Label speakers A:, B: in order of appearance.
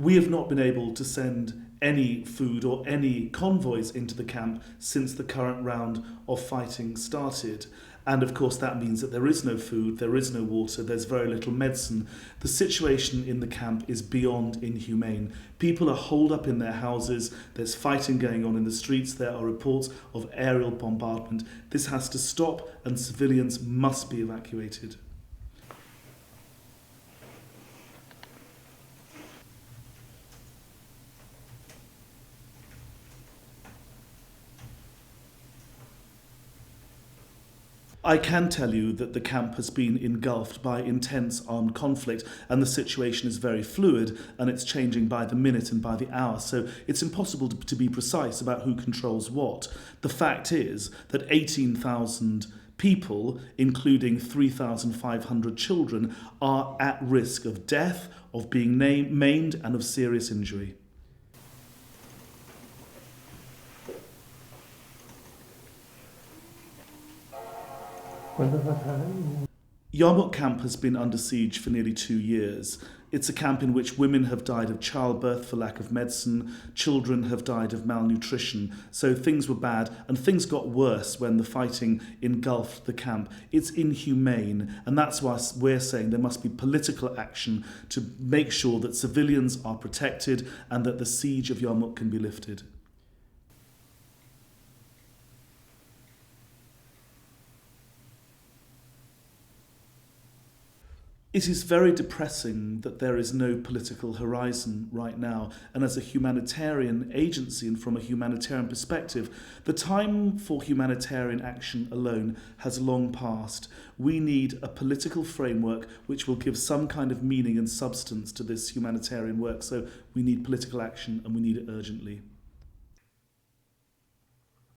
A: We have not been able to send any food or any convoys into the camp since the current round of fighting started. And of course that means that there is no food, there is no water, there's very little medicine. The situation in the camp is beyond inhumane. People are holed up in their houses, there's fighting going on in the streets, there are reports of aerial bombardment. This has to stop and civilians must be evacuated. I can tell you that the camp has been engulfed by intense armed conflict and the situation is very fluid and it's changing by the minute and by the hour, so it's impossible to be precise about who controls what. The fact is that 18,000 people, including 3,500 children, are at risk of death, of being maimed and of serious injury. Yarmouk camp has been under siege for nearly 2 years. It's a camp in which women have died of childbirth for lack of medicine, children have died of malnutrition, so things were bad and things got worse when the fighting engulfed the camp. It's inhumane, and that's why we're saying there must be political action to make sure that civilians are protected and that the siege of Yarmouk can be lifted. It is very depressing that there is no political horizon right now, and as a humanitarian agency and from a humanitarian perspective, the time for humanitarian action alone has long passed. We need a political framework which will give some kind of meaning and substance to this humanitarian work, so we need political action and we need it urgently.